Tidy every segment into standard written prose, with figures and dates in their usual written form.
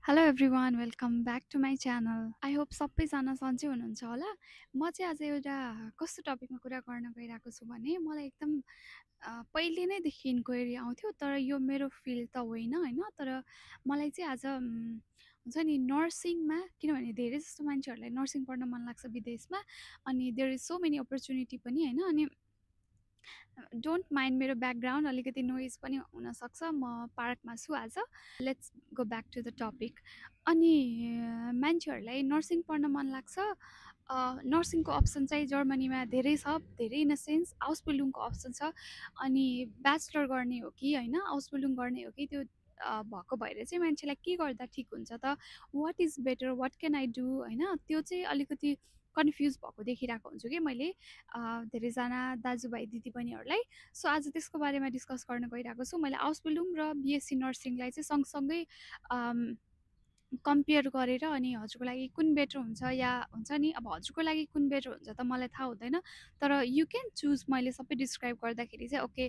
Hello everyone welcome back to my channel I hope सबैजना सन्चै हुनुहुन्छ होला। म चाहिँ आज एउटा कस्तो टपिकमा कुरा गर्न गइरहेको छु भने मलाई एकदम पहिले नैदेखि इन्क्वायरी आउँथ्यो, तर यो मेरो फिल्ड त होइन होइन तर मलाई चाहिँ आज हुन्छ नि नर्सिङमा, किनभने धेरै जस्तो मान्छेहरूलाई नर्सिङ पढ्न मन लाग्छ विदेशमा। अनि there is so many opportunity पनि होइन। अनि डोन्ट माइन्ड मेरो ब्याकग्राउन्ड अलिकति नोइज पनि हुनसक्छ, म पार्कमा छु आज। Let's go back to the topic. अनि मान्छेहरूलाई नर्सिङ पढ्न मन लाग्छ। नर्सिङको अप्सन चाहिँ जर्मनीमा धेरै छ, धेरै इन द सेन्स आउसबिल्डिङको अप्सन छ। अनि ब्याचलर गर्ने हो कि होइन आउसबिल्डिङ गर्ने हो कि त्यो भएको भएर चाहिँ मान्छेलाई के गर्दा ठिक हुन्छ त, what is better, what can I do होइन, त्यो चाहिँ अलिकति कन्फ्युज भएको देखिरहेको हुन्छु कि मैले धेरैजना दाजुभाइ दिदीबहिनीहरूलाई। सो आज त्यसको बारेमा डिस्कस गर्न गइरहेको छु। मैले आउसबिल्डिङ र बिएससी नर्सिङलाई चाहिँ सँगसँगै कम्पेयर गरेर अनि हजुरको लागि कुन बेटर हुन्छ, या हुन्छ नि अब हजुरको लागि कुन बेटर हुन्छ त मलाई थाहा हुँदैन, तर यु क्यान चुज। मैले सबै डिस्क्राइब गर्दाखेरि चाहिँ okay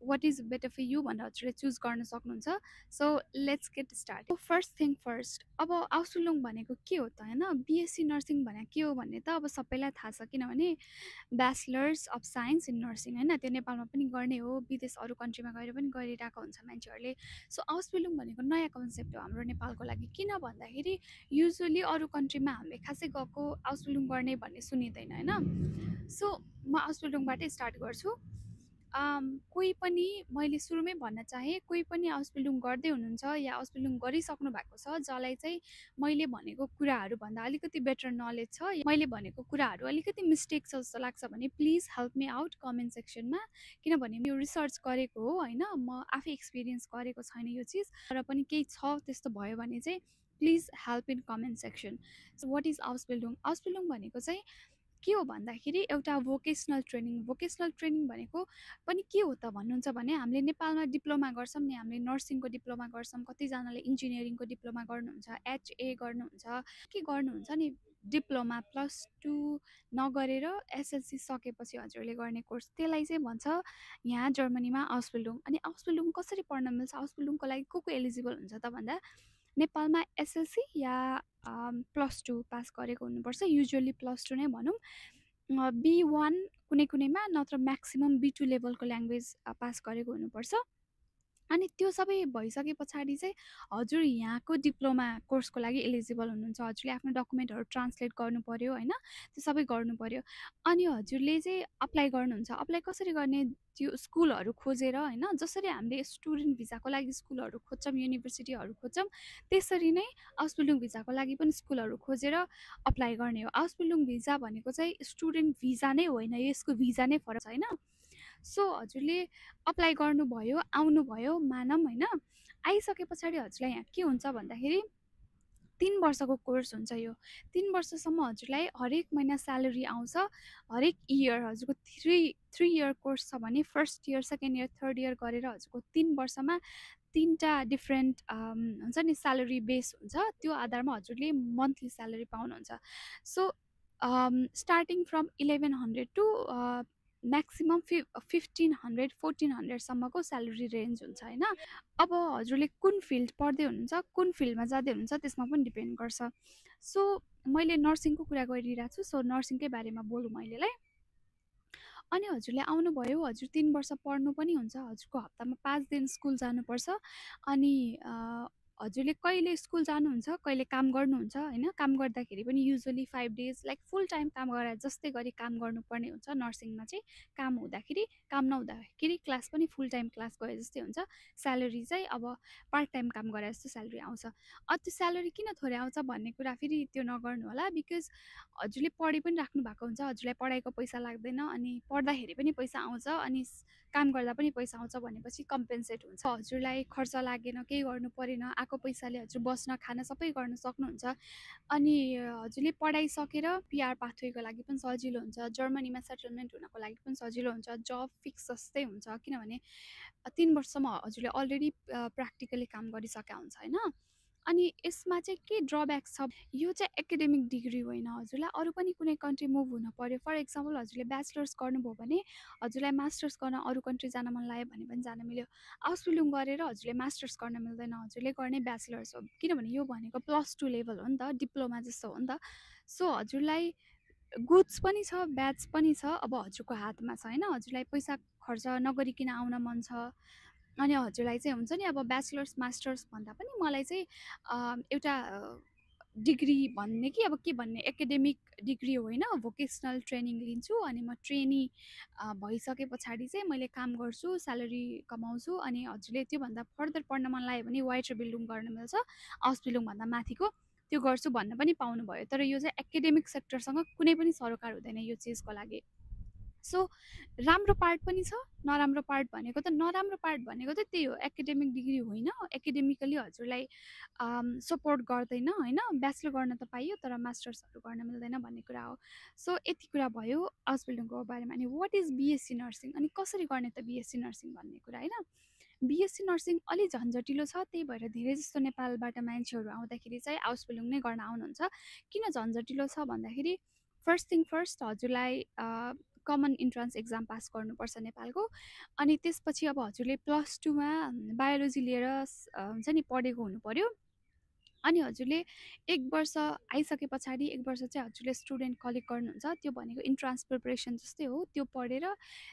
what is better for you भनेर हजुरले चुज गर्न सक्नुहुन्छ। So let's get start. First thing first, अब आउसबिल्डिङ भनेको के हो त होइन, बिएससी नर्सिङ भनेको के हो भन्ने त अब सबैलाई थाहा छ, किनभने bachelors of science in nursing होइन, त्यो नेपालमा पनि गर्ने हो, विदेश अरू कन्ट्रीमा गएर पनि गरिरहेको हुन्छ मान्छेहरूले। सो हाउसबिल्डिङ भनेको नयाँ कन्सेप्ट हो हाम्रो नेपालको लागि, किन भन्दाखेरि युजुअली अरू कन्ट्रीमा हामीले खासै गएको हाउसबिल्डिङ गर्ने भन्ने सुनिँदैन होइन। सो म हाउसबिल्डिङबाटै स्टार्ट गर्छु। कोही पनि, मैले सुरुमै भन्न चाहेँ, कोही पनि हाउसबिल्डिङ गर्दै हुनुहुन्छ या हाउसबिल्डिङ गरिसक्नु भएको छ जसलाई चाहिँ मैले भनेको कुराहरूभन्दा अलिकति बेटर नलेज छ, मैले भनेको कुराहरू अलिकति मिस्टेक छ जस्तो लाग्छ भने please help me out comment सेक्सनमा। किनभने यो रिसर्च गरेको हो होइन, म आफै एक्सपिरियन्स गरेको छैन यो चिज, तर पनि केही छ त्यस्तो भयो भने चाहिँ please help in comment section. What is house building? House building भनेको चाहिँ के हो भन्दाखेरि एउटा भोकेसनल ट्रेनिङ भनेको पनि के हो त भन्नुहुन्छ भने, हामीले नेपालमा डिप्लोमा गर्छौँ नि, हामीले नर्सिङको डिप्लोमा गर्छौँ, कतिजनाले इन्जिनियरिङको डिप्लोमा गर्नुहुन्छ, एचए गर्नुहुन्छ, के गर्नुहुन्छ नि डिप्लोमा +2 नगरेर एसएलसी सकेपछि हजुरले गर्ने कोर्स, त्यसलाई चाहिँ भन्छ यहाँ जर्मनीमा हाउसबिल्डिङ। अनि हाउसबिल्डिङ कसरी पढ्न मिल्छ, हाउसबिल्डिङको लागि को एलिजिबल हुन्छ त भन्दा नेपालमा एसएलसी या +2 पास गरेको हुनुपर्छ, युजुअली +2 नै भनौँ। B1 कुनै कुनैमा, नत्र म्याक्सिमम् B2 लेभलको ल्याङ्ग्वेज पास गरेको हुनुपर्छ। अनि त्यो सबै भइसके पछाडि चाहिँ हजुर यहाँको डिप्लोमा कोर्सको लागि एलिजिबल हुनुहुन्छ। हजुरले आफ्नो डकुमेन्टहरू ट्रान्सलेट गर्नु पऱ्यो होइन, त्यो सबै गर्नु पऱ्यो। अनि हजुरले चाहिँ अप्लाई गर्नुहुन्छ। अप्लाई कसरी गर्ने? त्यो स्कुलहरू खोजेर होइन, जसरी हामीले स्टुडेन्ट भिजाको लागि स्कुलहरू खोज्छौँ, युनिभर्सिटीहरू खोज्छौँ, त्यसरी नै हाउसबिल्डिङ भिजाको लागि पनि स्कुलहरू खोजेर अप्लाई गर्ने हो। हाउसबिल्डिङ भिजा भनेको चाहिँ स्टुडेन्ट भिजा नै होइन, यसको भिजा नै फरक छ होइन। सो हजुरले अप्लाई गर्नुभयो, आउनुभयो, मानौँ होइन, आइसके पछाडि हजुरलाई यहाँ के हुन्छ भन्दाखेरि 3 वर्षको कोर्स हुन्छ यो। 3 वर्षसम्म हजुरलाई हरेक महिना स्यालेरी आउँछ, हरेक इयर। हजुरको 3 इयर कोर्स छ भने first year, second year, third year गरेर हजुरको 3 वर्षमा 3टा डिफ्रेन्ट हुन्छ नि स्यालेरी बेस हुन्छ, त्यो आधारमा हजुरले मन्थली स्यालेरी पाउनुहुन्छ। So starting from 1100 to maximum 1500 1400सम्मको स्यालेरी रेन्ज हुन्छ होइन। अब हजुरले कुन फिल्ड पढ्दै हुनुहुन्छ, कुन फिल्डमा जाँदै हुनुहुन्छ, त्यसमा पनि डिपेन्ड गर्छ। सो मैले नर्सिङको कुरा गरिरहेको छु, सो नर्सिङकै बारेमा बोलौँ अहिलेलाई। अनि हजुरले आउनुभयो, हजुर 3 वर्ष पढ्नु पनि हुन्छ, हजुरको हप्तामा 5 दिन स्कुल जानुपर्छ। अनि हजुरले कहिले स्कुल जानुहुन्छ, कहिले काम गर्नुहुन्छ होइन। काम गर्दाखेरि पनि युजुअली 5 डेज लाइक फुल टाइम काम गरे जस्तै गरी काम गर्नुपर्ने हुन्छ नर्सिङमा चाहिँ। काम हुँदाखेरि, काम नहुँदाखेरि क्लास पनि फुल टाइम क्लास गरे जस्तै हुन्छ। स्यालेरी चाहिँ अब पार्ट टाइम काम गरे जस्तो स्यालेरी आउँछ। त्यो स्यालेरी किन थोरै आउँछ भन्ने कुरा फेरि त्यो नगर्नु होला, बिकज हजुरले पढि पनि राख्नु भएको हुन्छ, हजुरलाई पढाइको पैसा लाग्दैन, अनि पढ्दाखेरि पनि पैसा आउँछ, अनि काम गर्दा पनि पैसा आउँछ भनेपछि कम्पेन्सेट हुन्छ। हजुरलाई खर्च लागेन, केही गर्नु परेन, आएको पैसाले हजुर बस्न खान सबै गर्न सक्नुहुन्छ। अनि हजुरले पढाइसकेर पिआर पाथवेको लागि पनि सजिलो हुन्छ, जर्मनीमा सेटलमेन्ट हुनको लागि पनि सजिलो हुन्छ, जब फिक्स जस्तै हुन्छ, किनभने 3 वर्षसम्म हजुरले अलरेडी प्र्याक्टिकली काम गरिसकेका हुन्छ होइन। अनि यसमा चाहिँ के ड्रब्याक छ, यो चाहिँ एकाडेमिक डिग्री होइन हजुरलाई, अरू पनि कुनै कन्ट्री मुभ हुनु पऱ्यो। फर इक्जाम्पल हजुरले ब्याचलर्स गर्नुभयो भने हजुरलाई मास्टर्स गर्न अरू कन्ट्री जान मन लाग्यो भने पनि जान मिल्यो। आउसबिल्डिङ गरेर हजुरले मास्टर्स गर्न मिल्दैन, हजुरले गर्ने ब्याचलर्स हो, किनभने यो भनेको +2 लेभल हो नि त, डिप्लोमा जस्तो हो नि त। सो हजुरलाई गुड्स पनि छ, ब्याच पनि छ, अब हजुरको हातमा छ होइन, हजुरलाई पैसा खर्च नगरिकन आउन मन छ। अनि हजुरलाई चाहिँ हुन्छ नि, अब ब्याचलर्स मास्टर्स भन्दा पनि मलाई चाहिँ एउटा डिग्री भन्ने कि अब के भन्ने, एकाडेमिक डिग्री होइन, भोकेसनल ट्रेनिङ लिन्छु अनि म ट्रेनी भइसके पछाडि चाहिँ मैले काम गर्छु, स्यालेरी कमाउँछु। अनि हजुरले त्योभन्दा फर्दर पढ्न मन लाग्यो भने वाइटर बिल्डिङ गर्न मिल्छ, हाउस बिल्डिङभन्दा माथिको त्यो गर्छु भन्न पनि पाउनुभयो। तर यो चाहिँ एकाडेमिक सेक्टरसँग कुनै पनि सरोकार हुँदैन यो चिजको लागि। सो राम्रो पार्ट पनि छ, नराम्रो पार्ट भनेको त, नराम्रो पार्ट भनेको त त्यही हो, एकाडेमिक डिग्री होइन, एकाडेमिकली हजुरलाई सपोर्ट गर्दैन होइन, ब्याचलर गर्न त पाइयो तर मास्टर्सहरू गर्न मिल्दैन भन्ने कुरा हो। सो यति कुरा भयो हाउस बिल्डिङको बारेमा। अनि वाट इज बिएससी नर्सिङ, अनि कसरी गर्ने त बिएससी नर्सिङ भन्ने कुरा होइन। बिएससी नर्सिङ अलि झन्झटिलो छ, त्यही भएर धेरै जस्तो नेपालबाट मान्छेहरू आउँदाखेरि चाहिँ हाउस बिल्डिङ नै गर्न आउनुहुन्छ। किन झन्झटिलो छ भन्दाखेरि फर्स्ट थिङ फर्स्ट हजुरलाई कमन इन्ट्रान्स एक्जाम पास गर्नुपर्छ नेपालको। अनि त्यसपछि अब हजुरले +2मा बायोलोजी लिएर हुन्छ नि पढेको हुनु पऱ्यो। अनि हजुरले 1 वर्ष आइसके पछाडि 1 वर्ष चाहिँ हजुरले स्टुडेन्ट कलेक्ट गर्नुहुन्छ, त्यो भनेको इन्ट्रान्स प्रिपरेसन जस्तै हो। त्यो पढेर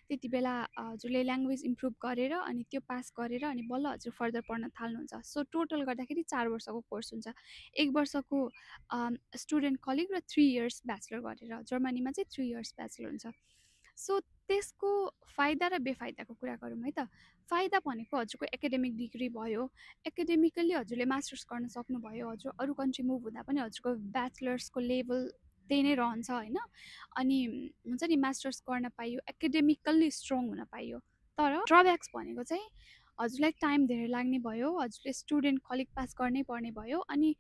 त्यति बेला हजुरले ल्याङ्ग्वेज इम्प्रुभ गरेर अनि त्यो पास गरेर अनि बल्ल हजुर फर्दर पढ्न थाल्नुहुन्छ। सो टोटल गर्दाखेरि 4 वर्षको कोर्स हुन्छ, 1 वर्षको स्टुडेन्ट कलेक्ट र 3 इयर्स ब्याचलर गरेर, जर्मनीमा चाहिँ 3 इयर्स ब्याचलर हुन्छ। सो त्यसको फाइदा र बेफाइदाको कुरा गरौँ है त। फाइदा भनेको हजुरको एकाडेमिक डिग्री भयो, एकाडेमिकली हजुरले मास्टर्स गर्न सक्नुभयो, हजुर अरू कन्ट्री मुभ हुँदा पनि हजुरको ब्याचलर्सको लेभल त्यही नै रहन्छ होइन। अनि हुन्छ नि मास्टर्स गर्न पाइयो, एकाडेमिकल्ली स्ट्रङ हुन पाइयो। तर ड्रब्याक्स भनेको चाहिँ हजुरलाई टाइम धेरै लाग्ने भयो, हजुरले स्टुडेन्ट कलेक्ट पास गर्नै पर्ने भयो। अनि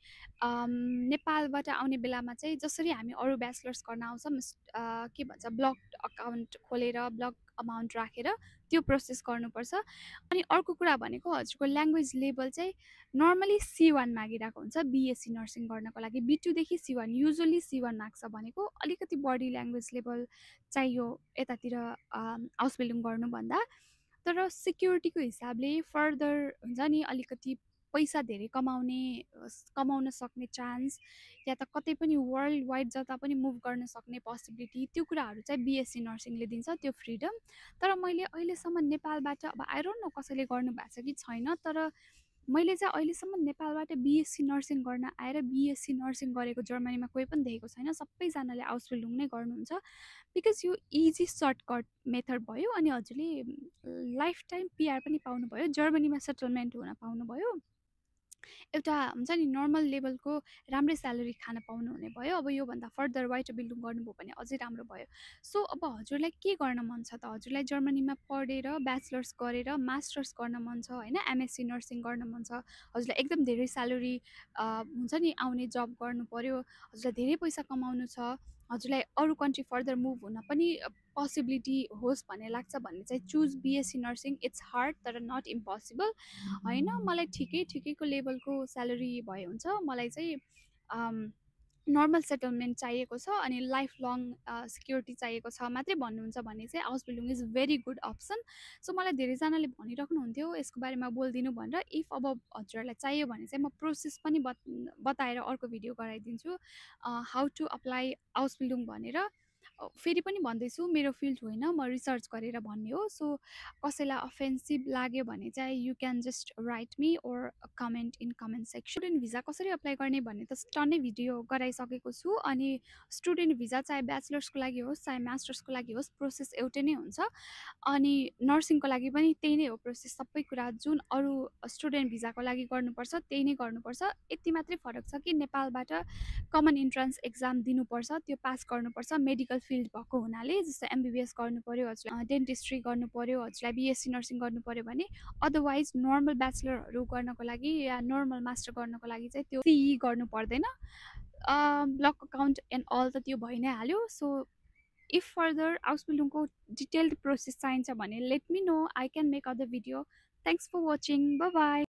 नेपालबाट आउने बेलामा चाहिँ जसरी हामी अरू ब्याचलर्स गर्न आउँछौँ के भन्छ ब्लक अकाउन्ट खोलेर ब्लक अमाउन्ट राखेर त्यो प्रोसेस गर्नुपर्छ। अनि अर्को कुरा भनेको हजुरको ल्याङ्ग्वेज लेभल चाहिँ नर्मली C1 मागिरहेको हुन्छ बिएससी नर्सिङ गर्नको लागि, B2देखि C1, युजली C1 माग्छ भनेको अलिकति बढी ल्याङ्ग्वेज लेभल चाहियो यतातिर हाउस बिल्डिङ गर्नुभन्दा। तर सिक्युरिटीको हिसाबले फर्दर हुन्छ नि अलिकति पैसा धेरै कमाउन सक्ने चान्स, या त कतै पनि वर्ल्ड वाइड जता पनि मुभ गर्न सक्ने पोसिबिलिटी, त्यो कुराहरू चाहिँ बिएससी नर्सिङले दिन्छ, त्यो फ्रिडम। तर मैले अहिलेसम्म नेपालबाट, अब आई डोन्ट नो कसैले गर्नुभएको छ कि छैन, तर मैले चाहिँ अहिलेसम्म नेपालबाट बिएससी नर्सिङ गर्न आएर बिएससी नर्सिङ गरेको जर्मनीमा कोही पनि देखेको छैन। सबैजनाले हाउस बिल्डिङ नै गर्नुहुन्छ, बिकज यो इजी सर्टकट मेथड भयो। अनि हजुरले लाइफ टाइम पिआर पनि पाउनुभयो, जर्मनीमा सेटलमेन्ट हुन पाउनुभयो, एउटा हुन्छ नि नर्मल लेभलको राम्रै स्यालेरी खान पाउनुहुने भयो। अब योभन्दा फर्दर वाइटर बिल्डिङ गर्नुभयो भने अझै राम्रो भयो। सो अब हजुरलाई के गर्न मन छ त, हजुरलाई जर्मनीमा पढेर ब्याचलर्स गरेर मास्टर्स गर्न मन छ होइन, एमएससी नर्सिङ गर्न मन छ, हजुरलाई एकदम धेरै स्यालेरी हुन्छ नि आउने जब गर्नु पऱ्यो, हजुरलाई धेरै पैसा कमाउनु छ, हजुरलाई अरू कन्ट्री फर्दर मुभ हुन पनि पोसिबिलिटी होस् भन्ने लाग्छ भने चाहिँ choose BSc nursing. It's hard तर नट इम्पोसिबल होइन। मलाई ठिकैको लेभलको स्यालेरी भए हुन्छ, मलाई चाहिँ नर्मल सेटलमेन्ट चाहिएको छ अनि लाइफ लङ सिक्युरिटी चाहिएको छ मात्रै भन्नुहुन्छ भने चाहिँ house building is very good option. So मलाई धेरैजनाले भनिराख्नुहुन्थ्यो यसको बारेमा बोलिदिनु भनेर। इफ अब हजुरहरूलाई चाहियो भने चाहिँ म प्रोसेस पनि बताएर अर्को भिडियो गराइदिन्छु, how to apply house building भनेर। फेरि पनि भन्दैछु मेरो फिल्ड होइन, म रिसर्च गरेर भन्ने हो। सो कसैलाई अफेन्सिभ लाग्यो भने चाहिँ you can just write me or comment in comment section. Student visa कसरी अप्लाई गर्ने भन्ने त टन्नै भिडियो गराइसकेको छु। अनि स्टुडेन्ट भिजा चाहे ब्याचलर्सको लागि होस् चाहे मास्टर्सको लागि होस् प्रोसेस एउटै नै हुन्छ। अनि नर्सिङको लागि पनि त्यही नै हो प्रोसेस, सबै कुरा जुन अरू स्टुडेन्ट भिजाको लागि गर्नुपर्छ त्यही नै गर्नुपर्छ। यति मात्रै फरक छ कि नेपालबाट कमन इन्ट्रान्स एक्जाम दिनुपर्छ, त्यो पास गर्नुपर्छ मेडिकल फिल्ड भएको हुनाले। जस्तो एमबिबिएस गर्नु पऱ्यो हजुरलाई, डेन्टिस्ट्री गर्नु पऱ्यो हजुरलाई, बिएससी नर्सिङ गर्नु पऱ्यो भने। अदरवाइज नर्मल ब्याचलरहरू गर्नको लागि या नर्मल मास्टर गर्नको लागि चाहिँ त्यो सिई गर्नु पर्दैन, ब्लक अकाउन्ट एन्ड अल त त्यो भइ नै हाल्यो। सो इफ फर्दर हाउस बिल्डिङको डिटेल्ड प्रोसेस चाहिन्छ भने let me know, I can make other video. Thanks for watching, bye by.